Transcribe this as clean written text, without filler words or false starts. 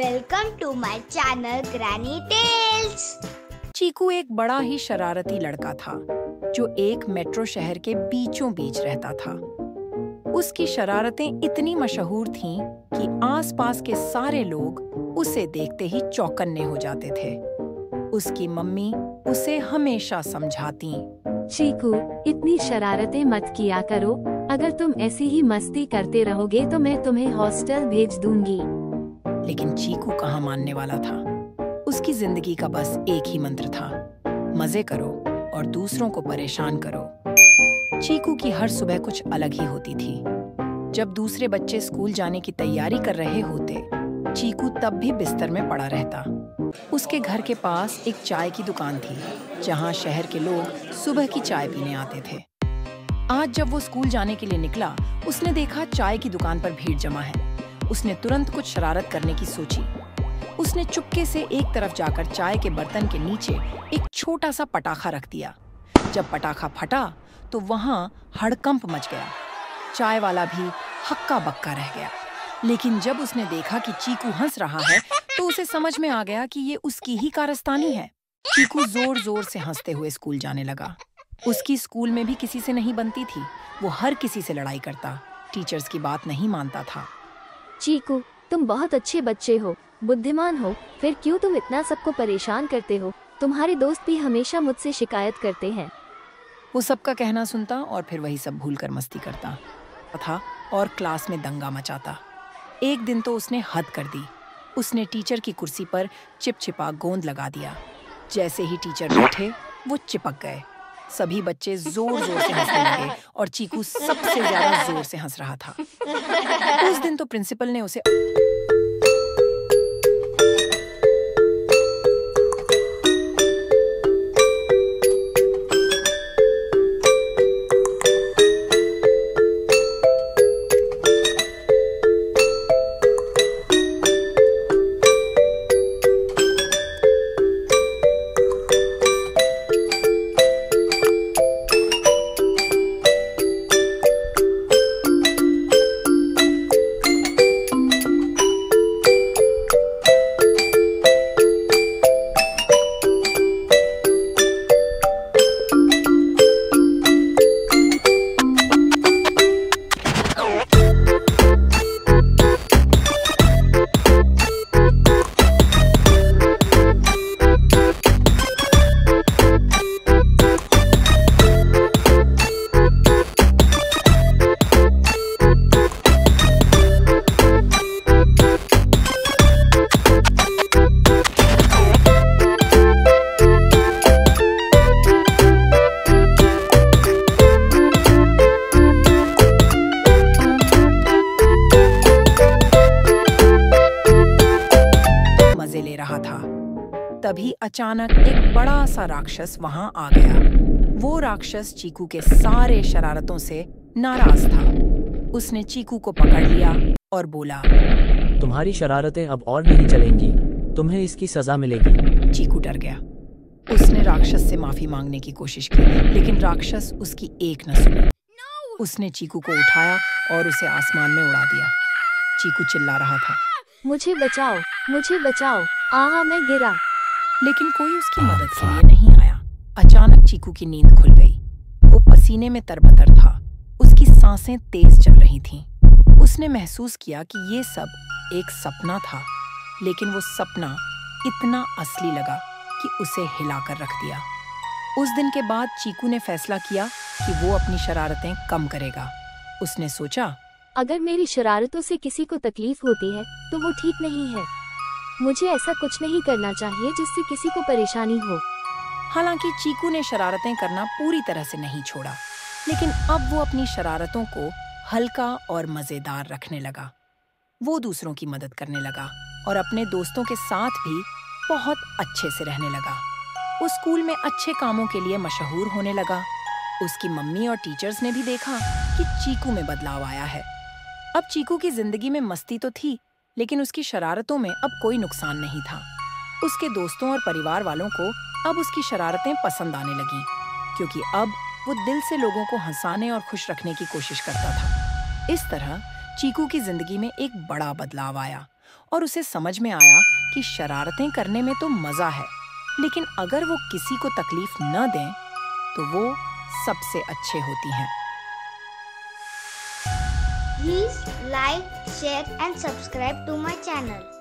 Welcome to my channel granny tales. Chiku एक बड़ा ही शरारती लड़का था जो एक मेट्रो शहर के बीचों बीच रहता था। उसकी शरारतें इतनी मशहूर थीं कि आसपास के सारे लोग उसे देखते ही चौकन्ने हो जाते थे। उसकी मम्मी उसे हमेशा समझाती, चीकू, इतनी शरारतें मत किया करो। अगर तुम ऐसी ही मस्ती करते रहोगे तो मैं तुम्हें हॉस्टल भेज दूंगी। लेकिन चीकू कहाँ मानने वाला था। उसकी जिंदगी का बस एक ही मंत्र था, मजे करो और दूसरों को परेशान करो। चीकू की हर सुबह कुछ अलग ही होती थी। जब दूसरे बच्चे स्कूल जाने की तैयारी कर रहे होते, चीकू तब भी बिस्तर में पड़ा रहता। उसके घर के पास एक चाय की दुकान थी, जहाँ शहर के लोग सुबह की चाय पीने आते थे। आज जब वो स्कूल जाने के लिए निकला, उसने देखा चाय की दुकान पर भीड़ जमा है। उसने तुरंत कुछ शरारत करने की सोची। उसने चुपके से एक तरफ जाकर चाय के बर्तन के नीचे एक छोटा सा पटाखा रख दिया। जब पटाखा फटा तो वहां हड़कंप मच गया। चाय वाला भी हक्का बक्का रह गया। लेकिन जब उसने देखा कि चीकू हंस रहा है तो उसे समझ में आ गया कि ये उसकी ही कारस्तानी है। चीकू जोर जोर से हंसते हुए स्कूल जाने लगा। उसकी स्कूल में भी किसी से नहीं बनती थी। वो हर किसी से लड़ाई करता, टीचर्स की बात नहीं मानता था। चीकू, तुम बहुत अच्छे बच्चे हो, बुद्धिमान हो, फिर क्यों तुम इतना सबको परेशान करते हो? तुम्हारे दोस्त भी हमेशा मुझसे शिकायत करते हैं। वो सबका कहना सुनता और फिर वही सब भूलकर मस्ती करता था और क्लास में दंगा मचाता। एक दिन तो उसने हद कर दी। उसने टीचर की कुर्सी पर चिपचिपा गोंद लगा दिया। जैसे ही टीचर बैठे, वो चिपक गए। सभी बच्चे जोर जोर से हंसने लगे और चीकू सबसे ज्यादा जोर से हंस रहा था। उस दिन तो प्रिंसिपल ने उसे तभी अचानक एक बड़ा सा राक्षस वहां आ गया। वो राक्षस चीकू के सारे शरारतों से नाराज था। उसने चीकू को पकड़ लिया और बोला, तुम्हारी शरारतें अब और नहीं चलेंगी, तुम्हें इसकी सजा मिलेगी। चीकू डर गया। उसने राक्षस से माफी मांगने की कोशिश की, लेकिन राक्षस उसकी एक न सुनी। उसने चीकू को उठाया और उसे आसमान में उड़ा दिया। चीकू चिल्ला रहा था, मुझे बचाओ, मुझे बचाओ, आहा मैं गिरा। लेकिन कोई उसकी मदद के लिए नहीं आया। अचानक चीकू की नींद खुल गई। वो पसीने में तरबतर था। उसकी सांसें तेज चल रही थीं। उसने महसूस किया कि ये सब एक सपना था, लेकिन वो सपना इतना असली लगा कि उसे हिलाकर रख दिया। उस दिन के बाद चीकू ने फैसला किया कि वो अपनी शरारतें कम करेगा। उसने सोचा, अगर मेरी शरारतों से किसी को तकलीफ होती है तो वो ठीक नहीं है। मुझे ऐसा कुछ नहीं करना चाहिए जिससे किसी को परेशानी हो। हालांकि चीकू ने शरारतें करना पूरी तरह से नहीं छोड़ा, लेकिन अब वो अपनी शरारतों को हल्का और मजेदार रखने लगा। वो दूसरों की मदद करने लगा और अपने दोस्तों के साथ भी बहुत अच्छे से रहने लगा। वो स्कूल में अच्छे कामों के लिए मशहूर होने लगा। उसकी मम्मी और टीचर्स ने भी देखा कि चीकू में बदलाव आया है। अब चीकू की जिंदगी में मस्ती तो थी, लेकिन उसकी शरारतों में अब कोई नुकसान नहीं था। उसके दोस्तों और परिवार वालों को अब उसकी शरारतें पसंद आने लगीं, क्योंकि अब वो दिल से लोगों को हंसाने और खुश रखने की कोशिश करता था। इस तरह चीकू की जिंदगी में एक बड़ा बदलाव आया और उसे समझ में आया कि शरारतें करने में तो मजा है, लेकिन अगर वो किसी को तकलीफ न दें तो वो सबसे अच्छे होती हैं। Please like, share and subscribe to my channel.